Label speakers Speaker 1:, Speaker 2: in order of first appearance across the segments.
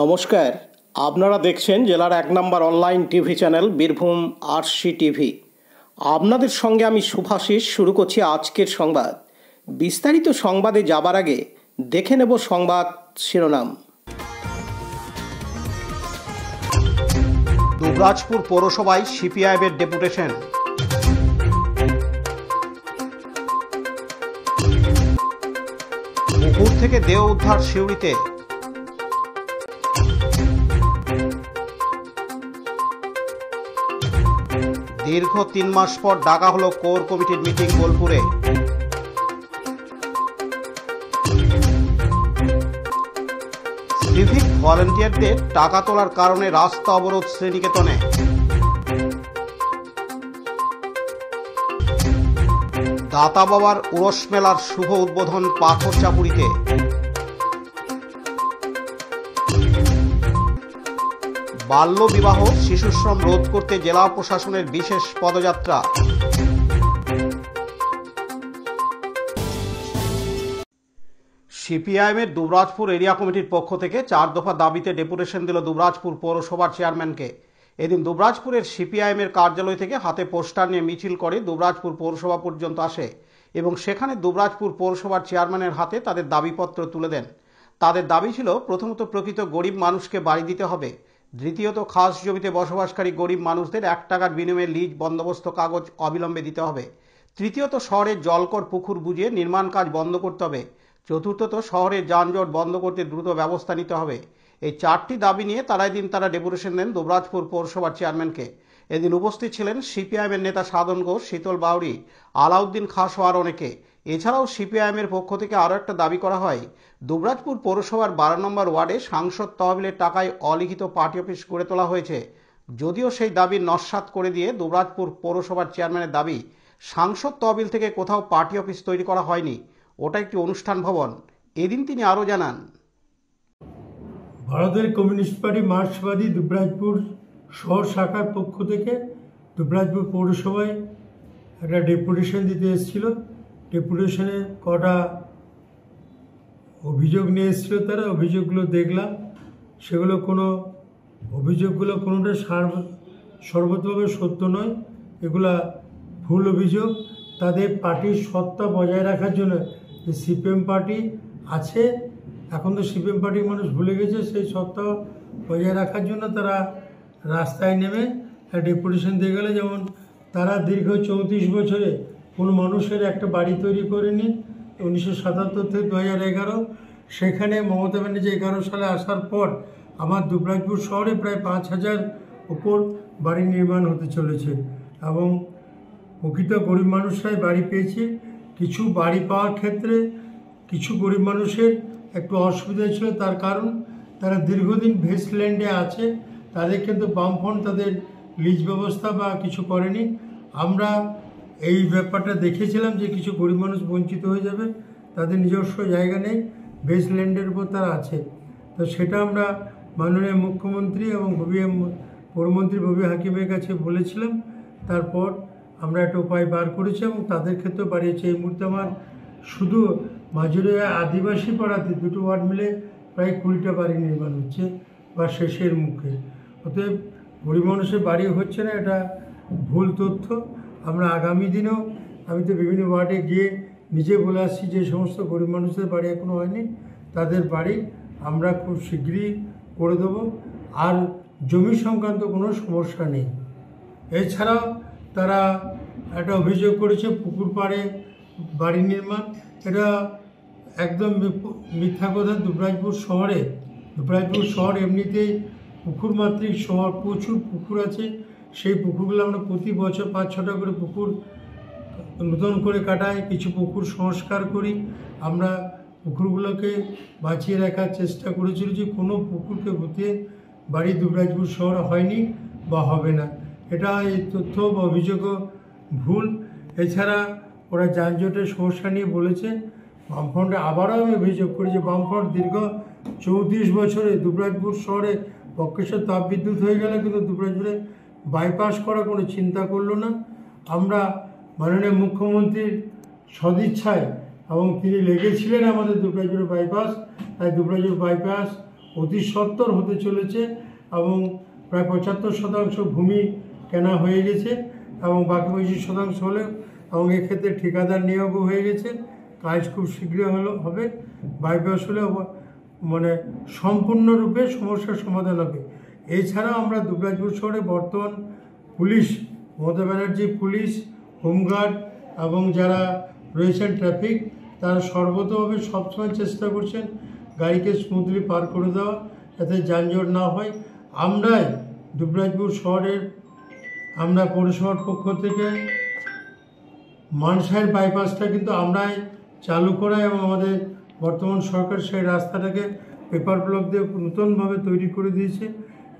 Speaker 1: নমস্কার, আপনারা দেখছেন জেলার 1 নম্বর online TV channel Birbhum RC TV. আপনাদের সঙ্গে আমি শুভাশিস। শুরু করছি আজকের সংবাদ। বিস্তারিত সংবাদে যাবার আগে দেখে নেব সংবাদ শিরোনাম।
Speaker 2: দুবরাজপুর পৌরসভায় সিপিআইএমের ডেপুটেশন। পুকুর থেকে দেহ উদ্ধার সিউড়িতে। দীর্ঘ 3 মাস পর ডাকা হলো কোর কমিটির মিটিং বোলপুরে। সিভিক ভলান্টিয়ারদের টাকা তোলার কারণে রাস্তা অবরোধ শ্রীনিকেতনে। দাতা বাবার উরস মেলার শুভ উদ্বোধন পাথরচাপুরীতে। বাল্য বিবাহ শিশুশ্রম রোধ করতে জেলা প্রশাসনের বিশেষ পদযাত্রা। সিপিআইএমের দুবরাজপুর এরিয়া কমিটির পক্ষ থেকে 4 দফা দাবিতে ডেপুটেশন দিল দুবরাজপুর পৌরসভার চেয়ারম্যানকে। এদিন দুবরাজপুরের সিপিআইএমের কার্যালয় থেকে হাতে পোস্টার নিয়ে মিছিল করে দুবরাজপুর পৌরসভা পর্যন্ত আসে এবং সেখানে দুবরাজপুর পৌরসভার চেয়ারম্যানের হাতে তাদের দাবিপত্র তুলে দেন। তাদের দাবি ছিল, প্রথমত প্রকৃত গরিব মানুষকে বাড়ি দিতে হবে, দ্বিতীয়ত খাস জমিতে বসবাসকারী গরিব মানুষদের 1 টাকার বিনিময়ে লিজ বন্দোবস্ত কাগজ অবিলম্বে দিতে হবে, তৃতীয়ত শহরের জলকর পুকুর বুঝিয়ে নির্মাণ কাজ বন্ধ করতে হবে, চতুর্থত শহরের যানজট বন্ধ করতে দ্রুত ব্যবস্থা নিতে হবে। এই 4টি দাবি নিয়ে তারা ডেপুটেশন দেন দুবরাজপুর পৌরসভার চেয়ারম্যানকে। এদিন উপস্থিত ছিলেন সিপিআইএমের নেতা সাধন ঘোষ, শীতল বাউরি, আলাউদ্দিন খাস ও আর অনেকে। এছাড়াও সিপিআইএমের পক্ষ থেকে আরও একটা দাবি করা হয়, দুবরাজপুর পৌরসভার 12 নম্বর ওয়ার্ডে সাংসদ তহবিলের টাকায় অলিখিত পার্টি অফিস গড়ে তোলা হয়েছে। যদিও সেই দাবি নস্যাৎ করে দিয়ে দুবরাজপুর পৌরসভার চেয়ারম্যানের দাবি, সাংসদ তহবিল থেকে কোথাও পার্টি অফিস তৈরি করা হয়নি, ওটা একটি অনুষ্ঠান ভবন। এদিন তিনি আরও জানান,
Speaker 3: ভারতের কমিউনিস্ট পার্টি মার্ক্সবাদী দুবরাজপুর শহর শাখার পক্ষ থেকে দুবরাজপুর পৌরসভায় একটা ডেপুটেশন দিতে এসেছিল। ডেপুটেশনে কটা অভিযোগ নিয়ে এসেছিল। তারা অভিযোগগুলো দেখলাম, সেগুলো অভিযোগগুলো কোনোটা সর্বতভাবে সত্য নয়, এগুলা ভুল অভিযোগ। তাদের পার্টির সত্তা বজায় রাখার জন্য যে সিপিএম পার্টি আছে, এখন তো সিপিএম পার্টির মানুষ ভুলে গেছে, সেই সত্তা বজায় রাখার জন্য তারা রাস্তায় নেমে ডেপুটেশন দিয়ে গেলে। যেমন তারা দীর্ঘ 34 বছরে কোনো মানুষের একটা বাড়ি তৈরি করেনি। 1977 থেকে 2011 সেখানে মমতা ব্যানার্জি 11 সালে আসার পর আমার দুবরাজপুর শহরে প্রায় 5000 উপর বাড়ি নির্মাণ হতে চলেছে এবং প্রকৃত গরিব মানুষরাই বাড়ি পেয়েছে। কিছু বাড়ি পাওয়ার ক্ষেত্রে কিছু গরিব মানুষের একটু অসুবিধা ছিল, তার কারণ তারা দীর্ঘদিন ভেস্টল্যান্ডে আছে, তাদের কিন্তু বামফ্রন্ট তাদের লিজ ব্যবস্থা বা কিছু করেনি। আমরা এই ব্যাপারটা দেখেছিলাম যে কিছু গরিব মানুষ বঞ্চিত হয়ে যাবে, তাদের নিজস্ব জায়গা নেই, ভেস্টল্যান্ডের উপর তারা আছে। তো সেটা আমরা মাননীয় মুখ্যমন্ত্রী এবং পৌরমন্ত্রী ববি হাকিমের কাছে বলেছিলাম। তারপর আমরা একটা উপায় বার করেছি এবং তাদের ক্ষেত্রেও বাড়িয়েছে। এই মুহূর্তে আমার শুধু মাজুরিয়া আদিবাসী পাড়াতে 2টো ওয়ার্ড মিলে প্রায় 20টা বাড়ি নির্মাণ হচ্ছে বা শেষের মুখে। অতএব গরিব মানুষের বাড়ি হচ্ছে না, এটা ভুল তথ্য। আমরা আগামী দিনেও, আমি তো বিভিন্ন ওয়ার্ডে গিয়ে নিজে বলে আসছি যে সমস্ত গরিব মানুষদের বাড়ি এখনও হয়নি, তাদের বাড়ি আমরা খুব শীঘ্রই করে দেবো। আর জমি সংক্রান্ত কোনো সমস্যা নেই। এছাড়াও তারা একটা অভিযোগ করেছে পুকুর পাড়ে বাড়ি নির্মাণ, এটা একদম মিথ্যা কথা। দুবরাজপুর শহর এমনিতেই পুকুর মাতৃক শহর, প্রচুর পুকুর আছে। সেই পুকুরগুলো আমরা প্রতি বছর 5-6টা করে পুকুর নতুন করে কাটাই, কিছু পুকুর সংস্কার করি। আমরা পুকুরগুলোকে বাঁচিয়ে রাখার চেষ্টা করেছিল, যে কোনো পুকুরকে গুটিয়ে বাড়ি দুবরাজপুর শহরে হয়নি বা হবে না। এটা এই তথ্য বা অভিযোগও ভুল। এছাড়া ওরা যানজটের সমস্যা নিয়ে বলেছে। বামফ্রন্টে আবারও আমি অভিযোগ করি যে বামফ্রন্ট দীর্ঘ 34 বছরে দুবরাজপুর শহরে বক্রেশ্বর তাপবিদ্যুৎ হয়ে গেল, কিন্তু দুবরাজপুরে বাইপাস করার কোনো চিন্তা করলো না। আমরা মাননীয় মুখ্যমন্ত্রীর সদিচ্ছায় এবং তিনি লেগেছিলেন আমাদের দুবরাজপুর বাইপাস, তাই দুবরাজপুর বাইপাস অতি সত্বর হতে চলেছে এবং প্রায় 75% ভূমি কেনা হয়ে গেছে এবং বাকি 25% হলে এবং এক্ষেত্রে ঠিকাদার নিয়োগও হয়ে গেছে। কাজ খুব শীঘ্রই হবে। বাইপাস হলে মানে সম্পূর্ণরূপে সমস্যার সমাধান হবে। এছাড়াও আমরা দুবরাজপুর শহরে বর্তমান police, Mamata Banerjee police, home guard এবং যারা রয়েছেন ট্রাফিক, তারা সর্বতভাবে সবসময় চেষ্টা করছেন গাড়িকে স্মুথলি পার করে দেওয়া, যাতে যানজট না হয়। আমরাই দুবরাজপুর শহরের আমরা পৌরসভার পক্ষ থেকে মানসাইল বাইপাসটা কিন্তু আমরাই চালু করা এবং আমাদের বর্তমান সরকার সেই রাস্তাটাকে পেপার ব্লক দিয়ে নতুনভাবে তৈরি করে দিয়েছে,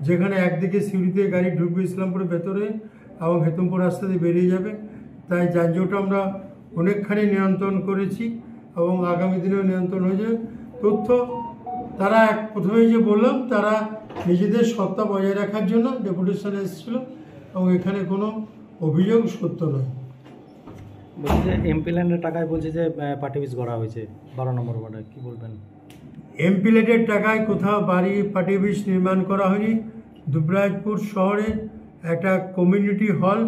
Speaker 3: যেখানে একদিকে সিউড়িতে গাড়ি ঢুকবে ইসলামপুরের ভেতরে এবং হেতমপুর রাস্তা দিয়ে বেরিয়ে যাবে। তাই যানজট আমরা অনেকখানি নিয়ন্ত্রণ করেছি এবং আগামী দিনেও নিয়ন্ত্রণ হয়ে যাবে। তথ্য তারা প্রথমেই যে বললাম, তারা নিজেদের সত্তা বজায় রাখার জন্য ডেপুটেশনে এসেছিল এবং এখানে কোনো অভিযোগ সত্য নয়।
Speaker 4: বলছি যে এমপি ল্যান্ডের টাকায় বলছে যে পার্টি অফিস গড়া হয়েছে 12 নম্বর ওয়ার্ডে, কী বলবেন?
Speaker 3: এমপি ল্যান্ডের টাকায় কোথাও বাড়ি পার্টি অফিস নির্মাণ করা হয়নি। দুবরাজপুর শহরে একটা কমিউনিটি হল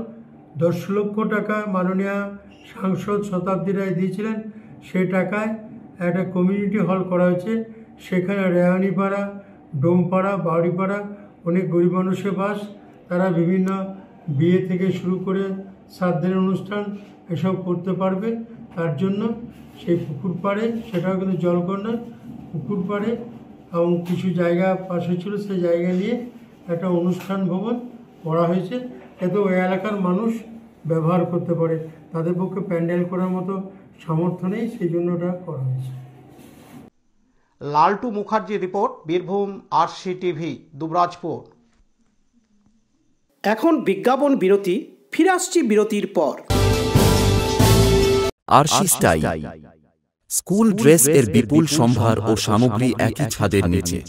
Speaker 3: 10 লক্ষ টাকা মাননীয় সাংসদ শতাব্দী রায় দিয়েছিলেন, সেই টাকায় একটা কমিউনিটি হল করা হয়েছে। সেখানে রেহানিপাড়া, ডোমপাড়া, বাউরিপাড়া অনেক গরিব মানুষের বাস। তারা বিভিন্ন বিয়ে থেকে শুরু করে শ্রাদ্ধের অনুষ্ঠান এসব করতে পারবে। তার জন্য সেই পুকুর পাড়ে, সেটাও কিন্তু জলকন্যা পুকুর পাড়ে এবং কিছু জায়গা পাশে ছিল, সেই জায়গা নিয়ে একটা অনুষ্ঠান ভবন করা হয়েছে, যাতে ওই এলাকার মানুষ ব্যবহার করতে পারে। তাদের পক্ষে প্যান্ডেল করার মতো সামর্থ্য নেই, সেই জন্য ওটা করা হয়েছে।
Speaker 2: Laltu Mukherjee report, Birbhum RC TV, Dubrajpur.
Speaker 1: এখন বিজ্ঞাপন বিরতি, ফিরে আসছি বিরতির পর।
Speaker 5: আরশি স্টাইল স্কুল ড্রেস এর বিপুল সম্ভার ও সামগ্রী একই ছাদের নিচে।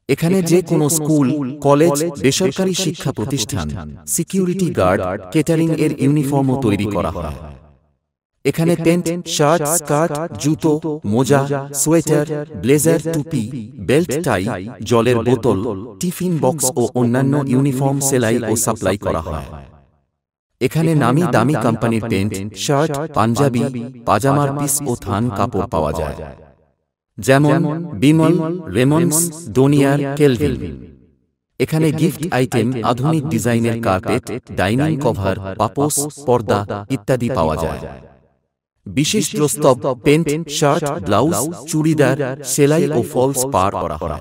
Speaker 5: এখানে যে কোনো স্কুল, কলেজ, বেসরকারি শিক্ষা প্রতিষ্ঠান, সিকিউরিটি গার্ড, কেটারিং এর ইউনিফর্মও তৈরি করা হয়। এখানে প্যান্ট, শার্ট, স্কার্ট, জুতো, মোজা, সোয়েটার, ব্লেজার, টুপি, বেল্ট, টাই, জলের বোতল, টিফিন বক্স ও অন্যান্য ইউনিফর্ম সেলাই ও সাপ্লাই করা হয়। এখানে নামি দামি কোম্পানির প্যান্ট, শার্ট, পাঞ্জাবি, পাজামার পিস ও থান কাপড় পাওয়া যায়, যেমন বিমল, রেমন্ডস, ডোনিয়ার, কেলভিন। এখানে গিফট আইটেম, আধুনিক ডিজাইনের কার্পেট, ডাইনিং কভার, পাপোশ, পর্দা ইত্যাদি পাওয়া যায়। বিশেষ প্রস্তাব, প্যান্ট, শার্ট, ব্লাউজ, চুড়িদার, সেলাই ও ফলস পার করা হয়।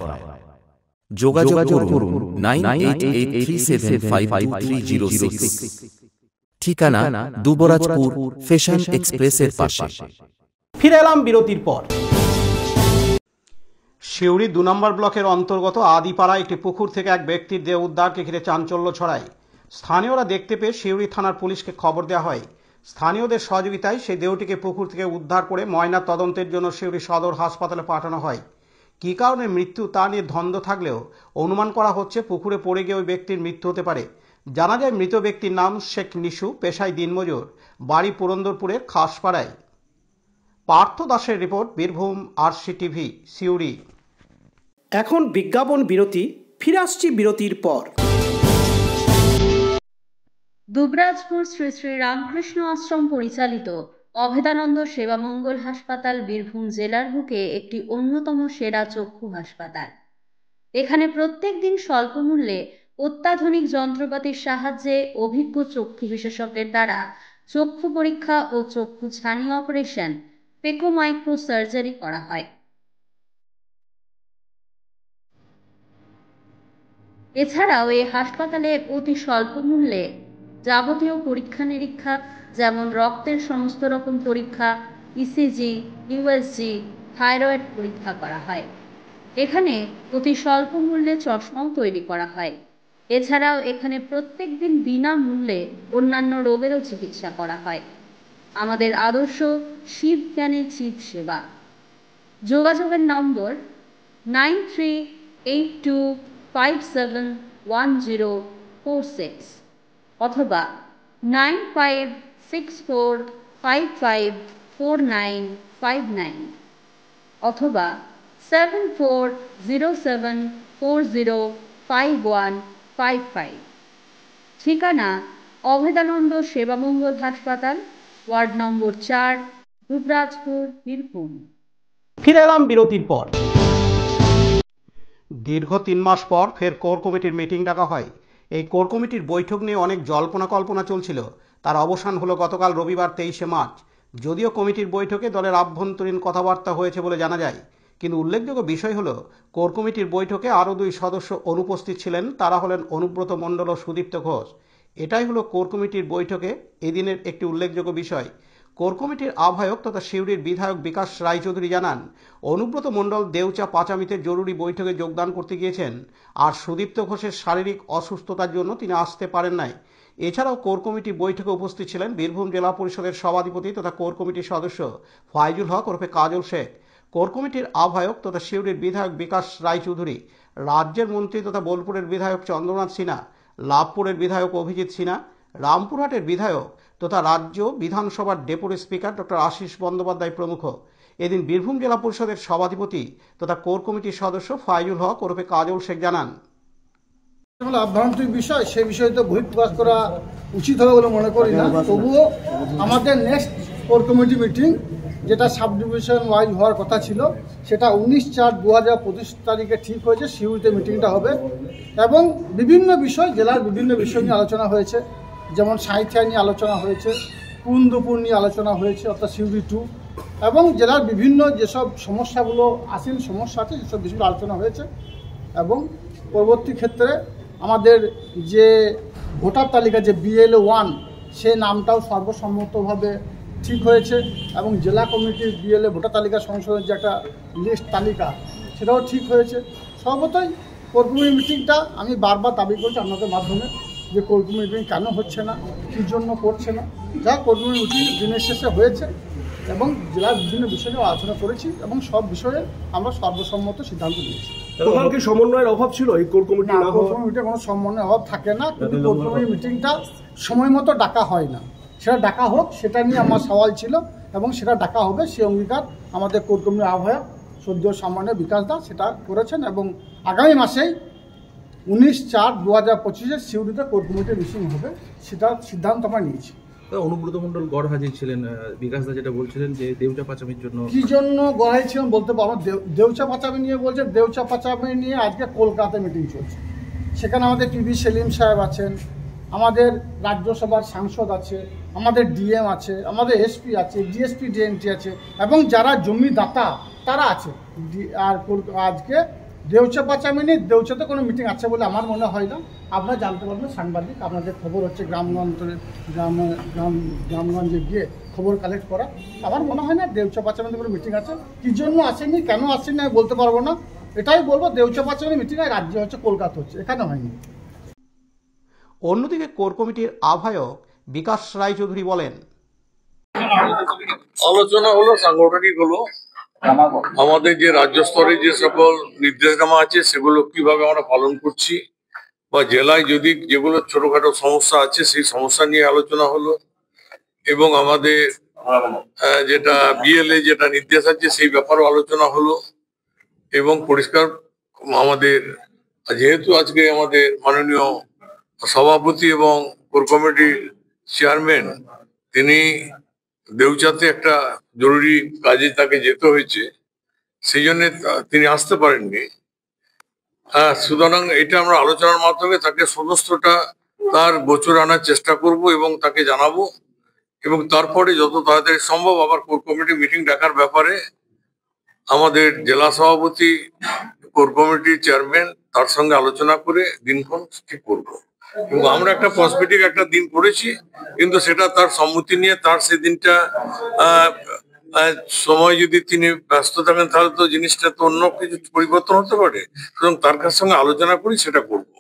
Speaker 5: যোগাযোগ করুন 9883752306। ঠিকানা দুবরাজপুর, ফ্যাশন এক্সপ্রেসের পাশে।
Speaker 1: ফিরে এলাম বিরতির পর।
Speaker 2: সিউড়ি 2 নম্বর ব্লকের অন্তর্গত আদিপাড়া একটি পুকুর থেকে এক ব্যক্তির দেহ উদ্ধারকে ঘিরে চাঞ্চল্য ছড়ায়। স্থানীয়রা দেখতে পেয়ে সিউড়ি থানার পুলিশকে খবর দেওয়া হয়। স্থানীয়দের সহযোগিতায় সেই দেহটিকে পুকুর থেকে উদ্ধার করে ময়না তদন্তের জন্য সিউড়ি সদর হাসপাতালে পাঠানো হয়। কী কারণে মৃত্যু তা নিয়ে দ্বন্দ্ব থাকলেও অনুমান করা হচ্ছে পুকুরে পড়ে গিয়ে ওই ব্যক্তির মৃত্যু হতে পারে। জানা যায় মৃত ব্যক্তির নাম শেখ নিশু, পেশায় দিনমজুর, বাড়ি পুরন্দরপুরের খাসপাড়ায়। পার্থ দাসের report, Birbhum RC TV, Suri.
Speaker 1: এখন বিজ্ঞাপন বিরতি, ফিরে আসছি বিরতির পর।
Speaker 6: দুবরাজপুর শ্রী শ্রী রামকৃষ্ণ আশ্রম পরিচালিত অভেদানন্দ সেবা মঙ্গল হাসপাতাল বীরভূম জেলার বুকে একটি অন্যতম সেরা চক্ষু হাসপাতাল। এখানে প্রত্যেক দিন স্বল্প মূল্যে অত্যাধুনিক যন্ত্রপাতির সাহায্যে অভিজ্ঞ চক্ষু বিশেষজ্ঞের দ্বারা চক্ষু পরীক্ষা ও চক্ষু ছানি অপারেশন, পেকো মাইক্রো সার্জারি করা হয়। এছাড়াও এই হাসপাতালে অতি স্বল্প মূল্যে যাবতীয় পরীক্ষা নিরীক্ষা, যেমন রক্তের সমস্ত রকম পরীক্ষা, ইসিজি, ইউএসজি, থাইরয়েড পরীক্ষা করা হয়। এখানে অতি স্বল্প মূল্যে চশমাও তৈরি করা হয়। এছাড়াও এখানে প্রত্যেক দিন বিনামূল্যে অন্যান্য রোগেরও চিকিৎসা করা হয়। আমাদের আদর্শ শিব জ্ঞানে চিৎ সেবা। যোগাযোগের নম্বর 9382571046 অথবা 9564554959 অথবা 7407405155। ঠিকানা অভেদানন্দ সেবামঙ্গল হাসপাতাল, ওয়ার্ড নম্বর 4, দুবরাজপুর, বীরভূম।
Speaker 2: ফিরে এলাম বিরতির পর। দীর্ঘ 3 মাস পর ফের কোর কমিটির মিটিং ডাকা হয়। এই কোর কমিটির বৈঠক নিয়ে অনেক জল্পনা কল্পনা চলছিল, তার অবসান হলো গতকাল রবিবার 23শে মার্চ। যদিও কমিটির বৈঠকে দলের আভ্যন্তরীণ কথাবার্তা হয়েছে বলে জানা যায়, কিন্তু উল্লেখযোগ্য বিষয় হলো কোর কমিটির বৈঠকে আরও 2 সদস্য অনুপস্থিত ছিলেন। তারা হলেন অনুব্রত মণ্ডল ও সুদীপ্ত ঘোষ। এটাই হলো কোর কমিটির বৈঠকে এদিনের একটি উল্লেখযোগ্য বিষয়। কোর কমিটির আহ্বায়ক তথা সিউড়ির বিধায়ক বিকাশ রায়চৌধুরী জানান, অনুব্রত মণ্ডল দেউচা পাচামিতে জরুরি বৈঠকে যোগদান করতে গিয়েছেন, আর সুদীপ্ত ঘোষের শারীরিক অসুস্থতার জন্য তিনি আসতে পারেন নাই। এছাড়াও কোর কমিটি বৈঠকে উপস্থিত ছিলেন বীরভূম জেলা পরিষদের সভাধিপতি তথা কোর কমিটির সদস্য ফাইজুল হক ওরফে কাজল শেখ, কোর কমিটির আহ্বায়ক তথা সিউড়ির বিধায়ক বিকাশ রায়চৌধুরী, রাজ্যের মন্ত্রী তথা বোলপুরের বিধায়ক চন্দ্রনাথ সিনহা, লাভপুরের বিধায়ক অভিজিৎ সিনহা, রামপুরহাটের বিধায়ক তথা রাজ্য বিধানসভার deputy speaker doctor Ashis Bandyopadhyay প্রমুখ। এদিন বীরভূম জেলা পরিষদের সভাধিপতি তথা কোর কমিটির সদস্য ফাইজুল হক ওরফে কাজল শেখ জানান,
Speaker 7: আভ্যন্তরীণ বিষয়, সেই বিষয়ে তো বহিঃপ্রকাশ করা উচিত হবে বলে মনে করি না। তবুও আমাদের নেক্সট কোর কমিটি মিটিং, যেটা সাব ডিভিশন ওয়াইজ হওয়ার কথা ছিল, সেটা 19/4/2025 তারিখে ঠিক হয়েছে। সিউড়িতে মিটিংটা হবে এবং বিভিন্ন বিষয়, জেলার বিভিন্ন বিষয় নিয়ে আলোচনা হয়েছে। যেমন সাঁইথিয়া নিয়ে আলোচনা হয়েছে, কুন্দপুর নিয়ে আলোচনা হয়েছে অর্থাৎ সিউড়ি 2, এবং জেলার বিভিন্ন যেসব সমস্যাগুলো আসীন সমস্যা আছে যেসব বিষয়গুলো আলোচনা হয়েছে। এবং পরবর্তী ক্ষেত্রে আমাদের যে ভোটার তালিকা, যে BLA 1, সে নামটাও সর্বসম্মতভাবে ঠিক হয়েছে এবং জেলা কমিটির BLA ভোটার তালিকা সংশোধনের যে একটা লিস্ট তালিকা, সেটাও ঠিক হয়েছে। সর্বতই কোর কমিটি মিটিংটা আমি বারবার দাবি করছি আপনাদের মাধ্যমে যে কোর কমিটি মিটিং কেন হচ্ছে না, কী জন্য করছে না। যা কোর কমিটি মিটিং দিনের শেষে হয়েছে এবং জেলার বিভিন্ন বিষয় নিয়ে আলোচনা করেছি এবং সব বিষয়ে আমরা সর্বসম্মত সিদ্ধান্ত নিয়েছি।
Speaker 8: কোথাও কি সমন্বয়ের অভাব ছিল এই কোর কমিটি?
Speaker 7: না, কোর কমিটিতে কোনো সমন্বয়ের অভাব থাকে না, কিন্তু কোর কমিটি মিটিংটা সময় মতো ডাকা হয় না। সেটা ডাকা হোক, সেটা নিয়ে আমার সওয়াল ছিল এবং সেটা ডাকা হবে, সে অঙ্গীকার আমাদের কোর কমিটির আহ্বায়ক সদ্য সম্মানীয় বিকাশ দা সেটা করেছেন এবং আগামী মাসেই 19/4/2025 সিউড়িতে কোর কমিটির মিটিং হবে, সেটার সিদ্ধান্ত আমরা নিয়েছি।
Speaker 8: অনুব্রত মণ্ডল গড় হাজির ছিলেন, বিকাশ দা যেটা বলছিলেন যে দেউচা পাচামির জন্য।
Speaker 7: কি জন্য গড়াই ছিলেন বলতে পারবো। দেউচা পাচামি নিয়ে বলছে, দেউচা পাচামি নিয়ে আজকে কলকাতায় মিটিং চলছে। সেখানে আমাদের টিভি সেলিম সাহেব আছেন, আমাদের রাজ্যসভার সাংসদ আছে, আমাদের DM আছে, আমাদের SP আছে, DSP DNT আছে এবং যারা জমিদাতা তারা আছে। আর আজকে দেউচা পাচামি নিয়ে দেউচাতে কোনো মিটিং আছে বলে আমার মনে হয় না। আপনারা জানতে পারবেন, সাংবাদিক, আপনাদের খবর হচ্ছে গ্রামগঞ্জে গিয়ে খবর কালেক্ট করা। আমার মনে হয় না দেউচা পাচামিতে কোনো মিটিং আছে। কী জন্য আসেনি, কেন আসেনি আমি বলতে পারবো না। এটাই বলবো, দেউচা পাচামি মিটিং রাজ্যে হচ্ছে, কলকাতা হচ্ছে, এখানে হয়নি।
Speaker 2: অন্যদিকে কোর কমিটির আহ্বায়ক বিকাশ রায়চৌধুরী বলেন,
Speaker 9: আলোচনা হলো, সাংগঠনিক হলো, আমাদের যে রাজ্য স্তরে যে সকল নির্দেশনামা আছে সেগুলো কিভাবে আমরা পালন করছি, বা জেলায় যদি যেগুলো ছোটখাটো সমস্যা আছে সেই সমস্যা নিয়ে আলোচনা হলো, এবং আমাদের যেটা BLA যেটা নির্দেশ আছে সেই ব্যাপারেও আলোচনা হলো। এবং পরিষ্কার আমাদের যেহেতু আজকে আমাদের মাননীয় সভাপতি এবং কোর কমিটির চেয়ারম্যান তিনি দেউচাতে একটা জরুরি কাজে তাকে যেতে হয়েছে, সেই জন্য তিনি আসতে পারেননি। সুতরাং এটা আমরা আলোচনার মাধ্যমে তাকে সমস্তটা তার গোচরে আনার চেষ্টা করব এবং তাকে জানাবো, এবং তারপরে যত তাড়াতাড়ি সম্ভব আবার কোর কমিটি মিটিং ডাকার ব্যাপারে আমাদের জেলা সভাপতি, কোর কমিটির চেয়ারম্যান তার সঙ্গে আলোচনা করে দিনক্ষণ ঠিক করবো। এবং আমরা একটা প্রসপেক্টিভ একটা দিন করেছি, কিন্তু সেটা তার সম্মতি নিয়ে তার সেদিনটা সময় যদি তিনি ব্যস্ত থাকেন তাহলে তো জিনিসটা তো অন্য কিছু পরিবর্তন হতে পারে। সুতরাং তার কাছ সঙ্গে আলোচনা করি, সেটা করব।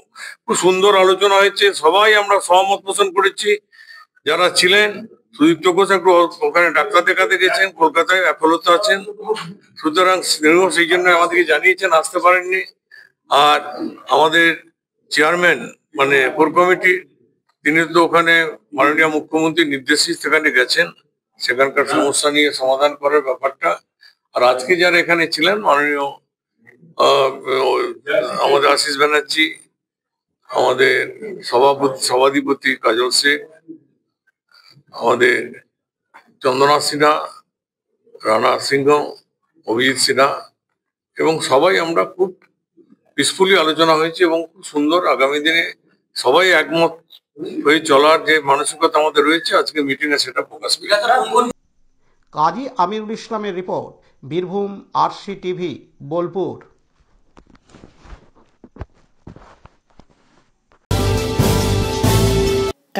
Speaker 9: খুব সুন্দর আলোচনা হয়েছে, সবাই আমরা সহমত পোষণ করেছি। যারা ছিলেন, সুদীপ্ত ঘোষ একটু ওখানে ডাক্তার দেখাতে গেছেন, কলকাতায় অ্যাপোলোতে আছেন, সুতরাং সেই জন্য আমাদেরকে জানিয়েছেন, আসতে পারেননি। আর আমাদের চেয়ারম্যান মানে কোর কমিটি, তিনি তো ওখানে মাননীয় মুখ্যমন্ত্রীর নির্দেশে সেখানে গেছেন, সেখানকার সমস্যা নিয়ে সমাধান করার ব্যাপারটা। আর আজকে যারা এখানে ছিলেন, মাননীয় আমাদের আশিস ব্যানার্জি, আমাদের সভাধিপতি কাজল শেখ, আমাদের চন্দ্রনাথ সিনহা, রানা সিংহ, অভিজিৎ সিনহা এবং সবাই আমরা খুব পিসফুলি আলোচনা হয়েছে এবং খুব সুন্দর। আগামী দিনে সবাই একমত হয়ে চলার যে মানসিকতা আমাদের রয়েছে আজকে মিটিংয়ে সেটা প্রকাশ পেয়েছে।
Speaker 2: কাজী আমিরুল ইসলামের report, Birbhum RC TV, Bolpur.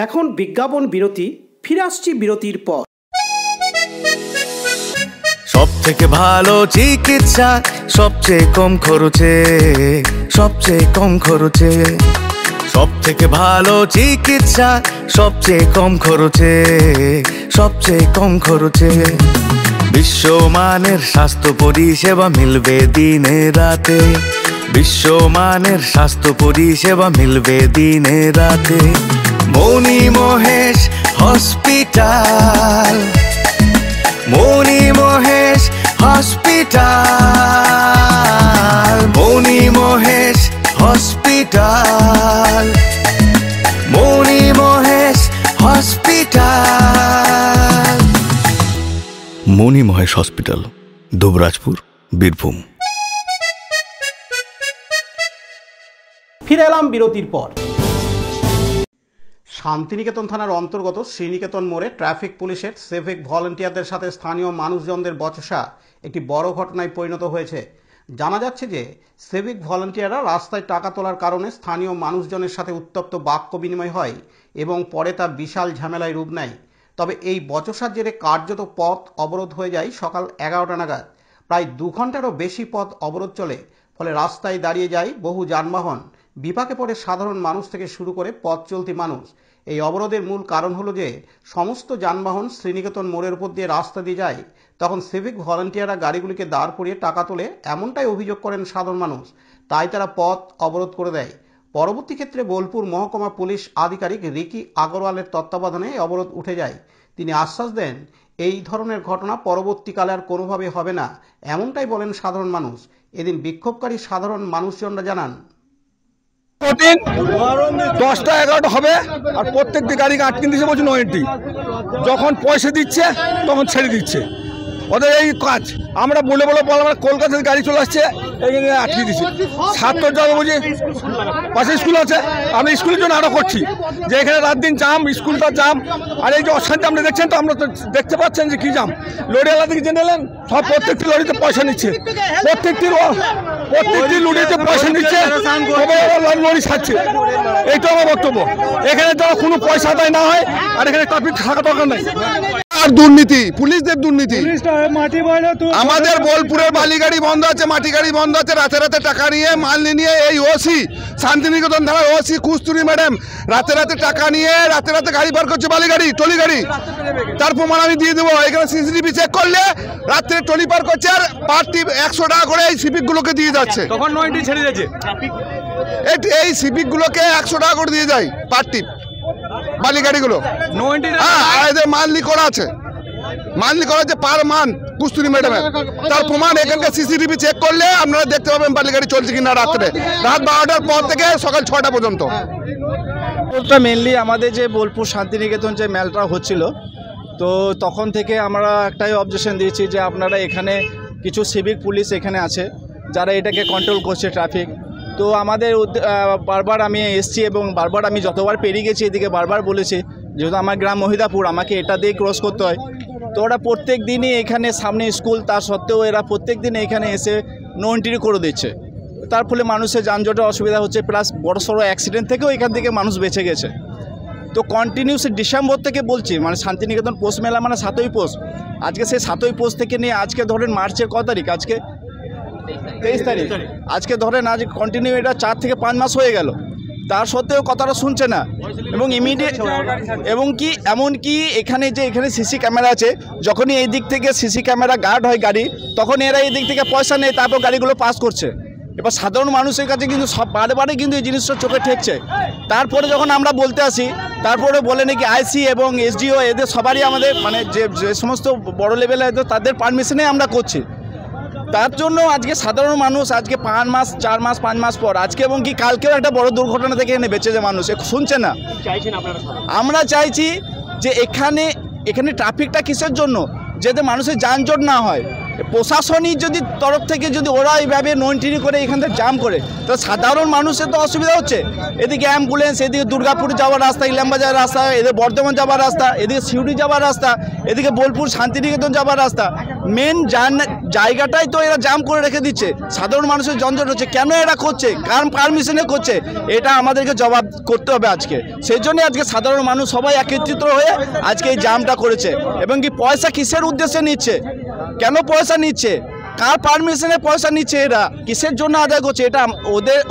Speaker 1: এখন বিজ্ঞাপন বিরতি, ফিরে আসছি বিরতির পর।
Speaker 10: সব থেকে ভালো চিকিৎসা সবচেয়ে কম খরচে, সবচেয়ে কম খরচে। সব থেকে ভালো চিকিৎসা সবচেয়ে কম খরচে, সবচেয়ে কম খরচে। বিশ্বমানের স্বাস্থ্য পরিষেবা মিলবে দিনে রাতে, বিশ্বমানের স্বাস্থ্য পরিষেবা মিলবে দিনে রাতে। মনি মহেশ হসপিটাল, মনি মহেশ হসপিটাল, মনি মহেশ হসপিটাল, মনি মহেশ হসপিটাল। মনি মহেশ হসপিটাল, দুবরাজপুর, বীরভূম।
Speaker 1: ফিরে এলাম বিরতির পর।
Speaker 2: শান্তিনিকেতন থানার অন্তর্গত শ্রীনিকেতন মোড়ে ট্রাফিক পুলিশের সিভিক ভলেন্টিয়ারদের সাথে স্থানীয় মানুষজনদের বচসা একটি বড় ঘটনায় পরিণত হয়েছে। জানা যাচ্ছে যে সিভিক ভলেন্টিয়াররা রাস্তায় টাকা তোলার কারণে স্থানীয় মানুষজনের সাথে উত্তপ্ত বাক্য বিনিময় হয় এবং পরে তা বিশাল ঝামেলায় রূপ নেয়। তবে এই বচসার জেরে কার্যত পথ অবরোধ হয়ে যায় সকাল 11টা নাগাদ। প্রায় 2 ঘন্টারও বেশি পথ অবরোধ চলে, ফলে রাস্তায় দাঁড়িয়ে যায় বহু যানবাহন। বিপাকে পড়ে সাধারণ মানুষ থেকে শুরু করে পথ চলতি মানুষ। এই অবরোধের মূল কারণ হলো যে সমস্ত যানবাহন শ্রীনিকেতন মোড়ের উপর দিয়ে রাস্তা দিয়ে যায়, তখন সিভিক ভলান্টিয়াররা গাড়িগুলিকে দাঁড় করিয়ে টাকা তোলে, এমনটাই অভিযোগ করেন সাধারণ মানুষ। তাই তারা পথ অবরোধ করে দেয়। পরবর্তী ক্ষেত্রে বোলপুর মহকুমা পুলিশ আধিকারিক রিকি আগরওয়ালের তত্ত্বাবধানে অবরোধ উঠে যায়। তিনি আশ্বাস দেন এই ধরনের ঘটনা পরবর্তীকালে আর কোনোভাবে হবে না, এমনটাই বলেন সাধারণ মানুষ। এদিন বিক্ষোভকারী সাধারণ মানুষজনরা জানান,
Speaker 11: 10টা 11টা হবে আর প্রত্যেকটি গাড়িকে আটকে দিচ্ছে, বলছে নো এন্ট্রি। যখন পয়সা দিচ্ছে তখন ছেড়ে দিচ্ছে, ওদের এই কাজ। আমরা বলে আমরা কলকাতার গাড়ি চলে আসছে, এইখানে আটকে দিচ্ছি। ছাত্র যাবে বুঝি, পাশে স্কুল আছে, আমি স্কুলের জন্য আরও করছি যে এখানে রাত দিন জাম, স্কুলটা জাম। আর এই যে অশান্তি আপনি দেখছেন তো, আমরা তো দেখতে পাচ্ছেন যে কী জাম। লরিওয়ালা থেকে জেনে নেন, সব প্রত্যেকটি লরিতে পয়সা নিচ্ছে, প্রত্যেকটি লরিতে পয়সা নিচ্ছে, লরি ছাড়ছে। এইটা আমার বক্তব্য। এখানে যারা কোনো পয়সা আদায় না হয় আর এখানে ট্রাফিক থাকা দরকার নেই। আর দুর্নীতি, পুলিশদের দুর্নীতি। আমাদের বোলপুরের বালি গাড়ি বন্ধ আছে, মাটি গাড়ি বন্ধ আছে, রাতে রাতে টাকা নিয়ে মাল নিয়ে এই ওসি শান্তিনিকেতন থানার ওসি কুস্তুরি ম্যাডাম রাতে রাতে টাকা নিয়ে রাতে রাতে গাড়ি বার করছে, বালি গাড়ি, টলি গাড়ি। তার প্রমাণ আমি দিয়ে দেবো। এখানে সিসিটিভি চেক করলে রাত্রে টলি পার করছে আর পার্টি 100 টাকা করে এই সিভিক গুলোকে দিয়ে যাচ্ছে। তখন 90 ছেড়ে যাচ্ছে, এই সিভিক গুলোকে 100 টাকা করে দিয়ে যায় পার্টি বালি গাড়িগুলো। এদের মানলি করা আছে, মানলি করা আছে পার মান কুস্তুরি ম্যাডামের। তার প্রমাণ এখানকার সিসিটিভি চেক করলে আপনারা দেখতে পাবেন বালি গাড়ি চলছে কিনা রাত্রে, রাত 12টার পর থেকে সকাল 6টা পর্যন্ত।
Speaker 12: ওটা মেনলি আমাদের যে বোলপুর শান্তিনিকেতন যে মেলাটা হচ্ছিল, তো তখন থেকে আমরা একটাই অবজেকশন দিয়েছি যে আপনারা এখানে কিছু সিভিক পুলিশ এখানে আছে যারা এটাকে কন্ট্রোল করছে ট্রাফিক। তো আমাদের বারবার আমি এসছি এবং বারবার আমি যতবার পেরিয়ে গেছি এদিকে বারবার বলেছি, যেহেতু আমার গ্রাম মহিদাপুর, আমাকে এটা দিয়ে ক্রস করতে হয়। তো ওরা প্রত্যেক দিনই এখানে সামনে স্কুল, তা সত্ত্বেও এরা প্রত্যেক দিন এখানে এসে নো এন্ট্রি করে দিচ্ছে। তার ফলে মানুষের যানজটের অসুবিধা হচ্ছে, প্লাস বড়সড় অ্যাক্সিডেন্ট থেকেও এখান থেকে মানুষ বেঁচে গেছে। তো কন্টিনিউস ডিসেম্বর থেকে বলছি, মানে শান্তিনিকেতন পৌষ মেলা মানে 7ই পৌষ। আজকে সেই 7ই পৌষ থেকে নিয়ে আজকে ধরেন মার্চের কত তারিখ, আজকে 23 তারিখ। আজকে ধরেন আজ কন্টিনিউ এটা 4 থেকে 5 মাস হয়ে গেল, তার সত্ত্বেও কথাটা শুনছে না। এবং ইমিডিয়েট এমনকি এখানে সিসি ক্যামেরা আছে, যখনই এই দিক থেকে সিসি ক্যামেরা গার্ড হয় গাড়ি, তখন এরা এই দিক থেকে পয়সা নেয়, তারপর গাড়িগুলো পাস করছে। এবার সাধারণ মানুষের কাছে কিন্তু সব বারে কিন্তু এই জিনিসটা চোখে ঠেকছে। তারপরে যখন আমরা বলতে আসি, তারপরে বলে নাকি আইসি এবং এসডিও এদের সবারই আমাদের মানে যে সমস্ত বড় লেভেলে তাদের পারমিশনে আমরা করছি। তার জন্য আজকে সাধারণ মানুষ আজকে 5 মাস 4 মাস 5 মাস পর আজকে এবং কি কালকেও একটা বড় দুর্ঘটনা থেকে এনে বেঁচে যায় মানুষ, শুনছে না। আমরা চাইছি যে এখানে ট্রাফিকটা কিসের জন্য, যাতে মানুষের যানজট না হয়। প্রশাসনিক যদি তরফ থেকে যদি ওরা এইভাবে নন্টিনি করে এখান থেকে জাম করে, তো সাধারণ মানুষের তো অসুবিধা হচ্ছে। এদিকে অ্যাম্বুলেন্স, এদিকে দুর্গাপুর যাওয়ার রাস্তা, ইলামবাজার রাস্তা, এদিকে বর্ধমান যাওয়ার রাস্তা, এদিকে সিউড়ি যাওয়ার রাস্তা, এদিকে বোলপুর শান্তিনিকেতন যাওয়ার রাস্তা, মেন জায়গাটাই তো এরা জাম করে রেখে দিচ্ছে। সাধারণ মানুষের যানজট হচ্ছে, কেন এরা করছে, কার পারমিশনে করছে, এটা আমাদেরকে জবাব করতে হবে আজকে। সেই জন্য আজকে সাধারণ মানুষ সবাই একত্রিত হয়ে আজকে এই জামটা করেছে। এবং কি পয়সা কিসের উদ্দেশ্যে নিচ্ছে, কেন পয়সা নিচ্ছে, কার পারমিশনে পয়সা নিচ্ছে, এরা কিসের জন্য আদায় করছে, এটা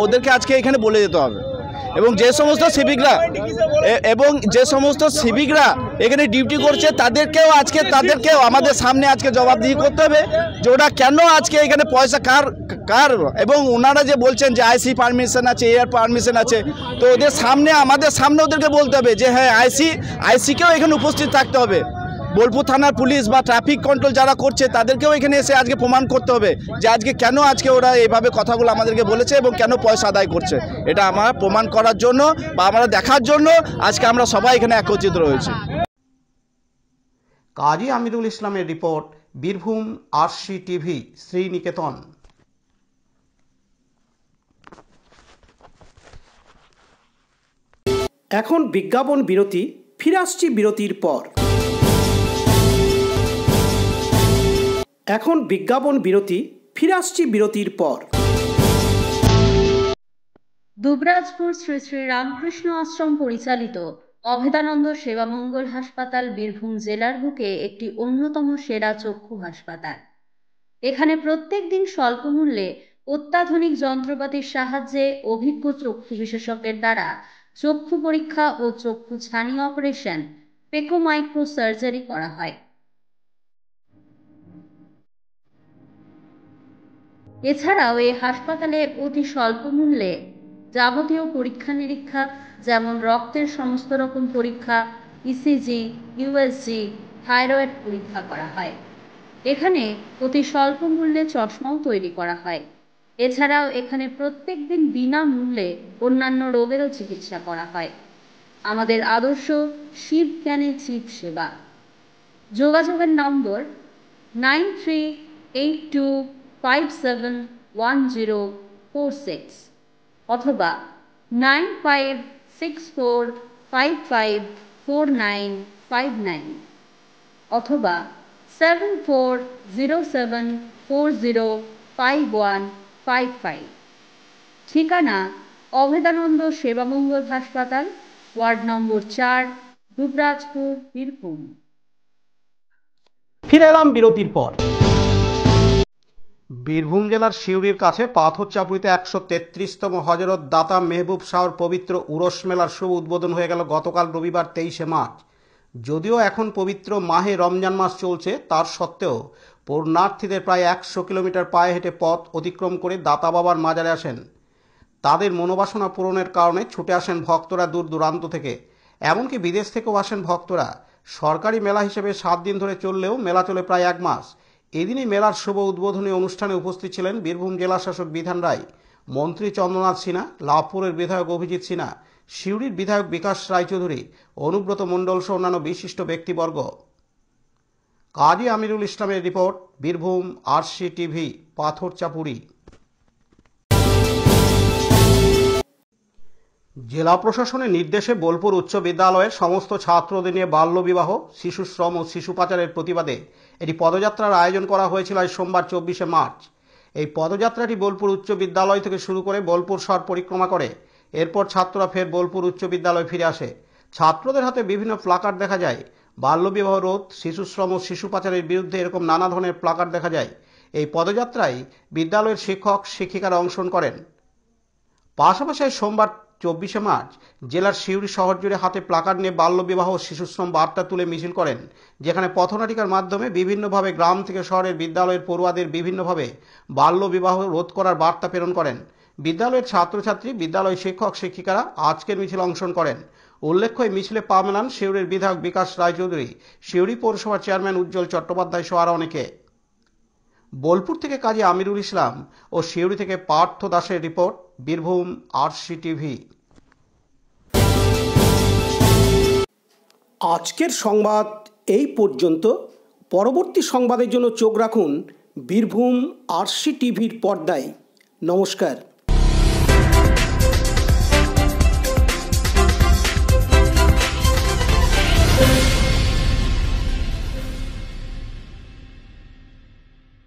Speaker 12: ওদেরকে আজকে এখানে বলে যেতে হবে। এবং যে সমস্ত সিভিকরা এখানে ডিউটি করছে তাদেরকেও আমাদের সামনে আজকে জবাবদিহি করতে হবে যে ওরা কেন আজকে এখানে পয়সা কার এবং ওনারা যে বলছেন যে আইসি পারমিশন আছে, এয়ার পারমিশন আছে, তো ওদের সামনে আমাদের সামনে ওদেরকে বলতে হবে যে হ্যাঁ আইসিকেও এখানে উপস্থিত থাকতে হবে। বোলপুর থানার পুলিশ বা ট্রাফিক কন্ট্রোল যারা করছে তাদেরকেও এখানে এসে আজকে প্রমাণ করতে হবে যে আজকে কেন আজকে ওরা এইভাবে কথাগুলো আমাদেরকে বলেছে এবং কেন পয়সা আদায় করছে। এটা আমরা প্রমাণ করার জন্য বা আমরা দেখার জন্য আজকে আমরা সবাই এখানে একত্রিত রয়েছি।
Speaker 2: কাজী আমিরুল ইসলামের report, Birbhum RC TV, Sriniketan.
Speaker 1: এখন বিজ্ঞাপন বিরতি, ফিরে আসছি বিরতির পর। এখন বিজ্ঞাপন বিরতি, ফিরে আসছি বিরতির পর।
Speaker 6: দুবরাজপুর শ্রী শ্রী রামকৃষ্ণ আশ্রম পরিচালিত অভেদানন্দ সেবামঙ্গল হাসপাতাল বীরভূম জেলার বুকে একটি অন্যতম সেরা চক্ষু হাসপাতাল। এখানে প্রত্যেক দিন স্বল্প মূল্যে অত্যাধুনিক যন্ত্রপাতির সাহায্যে অভিজ্ঞ চক্ষু বিশেষজ্ঞের দ্বারা চক্ষু পরীক্ষা ও চক্ষু ছানি অপারেশন, পেকো মাইক্রো সার্জারি করা হয়। এছাড়াও এই হাসপাতালে অতি স্বল্প মূল্যে যাবতীয় পরীক্ষা নিরীক্ষা যেমন রক্তের সমস্ত রকম পরীক্ষা, ইসিজি, ইউএসজি, থাইরয়েড পরীক্ষা করা হয়। এখানে অতি স্বল্প মূল্যে চশমাও তৈরি করা হয়। এছাড়াও এখানে প্রত্যেক দিন বিনামূল্যে অন্যান্য রোগেরও চিকিৎসা করা হয়। আমাদের আদর্শ শিব জ্ঞানে চিপ সেবা। যোগাযোগের নম্বর 9382571046 অথবা 9564554959 অথবা 7407405155। ঠিকানা অভেদানন্দ সেবামঙ্গল হাসপাতাল, ওয়ার্ড নম্বর 4, দুবরাজপুর, বীরভূম।
Speaker 2: ফিরে এলাম বিরতির পর। বীরভূম জেলার সিউড়ির কাছে পাথরচাপুরিতে 133তম হযরত দাতা মেহবুব শাহর পবিত্র উরস মেলার শুভ উদ্বোধন হয়ে গেল গতকাল রবিবার 23শে মার্চ। যদিও এখন পবিত্র মাহে রমজান মাস চলছে, তার সত্ত্বেও পুণ্যার্থীদের প্রায় 100 কিলোমিটার পায়ে হেঁটে পথ অতিক্রম করে দাতা বাবার মাজারে আসেন। তাদের মনোবাসনা পূরণের কারণে ছুটে আসেন ভক্তরা দূর দূরান্ত থেকে, এমনকি বিদেশ থেকেও আসেন ভক্তরা। সরকারি মেলা হিসেবে 7 দিন ধরে চললেও মেলা চলে প্রায় 1 মাস। এদিনই মেলার শুভ উদ্বোধনী অনুষ্ঠানে উপস্থিত ছিলেন বীরভূম জেলা শাসক বিধান রায়, মন্ত্রী চন্দ্রনাথ সিনহা, লাভপুরের বিধায়ক অভিজিৎ সিনহা, সিউড়ির বিধায়ক বিকাশ রায়চৌধুরী, অনুব্রত মণ্ডল সহ অন্যান্য বিশিষ্ট ব্যক্তিবর্গ। কাজী আমিরুল ইসলামের রিপোর্ট, বীরভূম আরসি টিভি, পাথরচাপুরি। জেলা প্রশাসনের নির্দেশে বোলপুর উচ্চ বিদ্যালয়ের সমস্ত ছাত্রদের নিয়ে বাল্যবিবাহ, শিশুশ্রম ও শিশু পাচারের প্রতিবাদে একটি পদযাত্রার আয়োজন করা হয়েছিল আজ সোমবার 24শে মার্চ। এই পদযাত্রাটি বোলপুর উচ্চ বিদ্যালয় থেকে শুরু করে বোলপুর শহর পরিক্রমা করে। এরপর ছাত্ররা ফের বোলপুর উচ্চ বিদ্যালয়ে ফিরে আসে। ছাত্রদের হাতে বিভিন্ন প্লাকার্ড দেখা যায়। বাল্যবিবাহ রোধ, শিশুশ্রম ও শিশু পাচারের বিরুদ্ধে এরকম নানা ধরনের প্লাকার্ড দেখা যায়। এই পদযাত্রায় বিদ্যালয়ের শিক্ষক শিক্ষিকারা অংশগ্রহণ করেন। পাশাপাশি সোমবার 24শে মার্চ জেলার সিউড়ি শহর জুড়ে হাতে প্লাকার্ড নিয়ে বাল্যবিবাহ ও শিশুশ্রম বার্তা তুলে মিছিল করেন, যেখানে পথনাটিকার মাধ্যমে বিভিন্নভাবে গ্রাম থেকে শহরের বিদ্যালয়ের পড়ুয়াদের বিভিন্নভাবে বাল্যবিবাহ রোধ করার বার্তা প্রেরণ করেন। বিদ্যালয়ের ছাত্রছাত্রী, বিদ্যালয় শিক্ষক শিক্ষিকারা আজকের মিছিল অংশগ্রহণ করেন। উল্লেখ্য, এই মিছিলে পা মেলান সিউড়ির বিধায়ক বিকাশ রায়চৌধুরী, সিউড়ি পৌরসভার চেয়ারম্যান উজ্জ্বল চট্টোপাধ্যায় সহ আরও অনেকে। বোলপুর থেকে কাজী আমিরুল ইসলাম ও শিউরি থেকে পার্থ দাসের রিপোর্ট, বীরভূম আরসি টিভি।
Speaker 1: আজকের সংবাদ এই পর্যন্ত। পরবর্তী সংবাদের জন্য চোখ রাখুন বীরভূম আরসি টিভির পর্দায়। নমস্কার।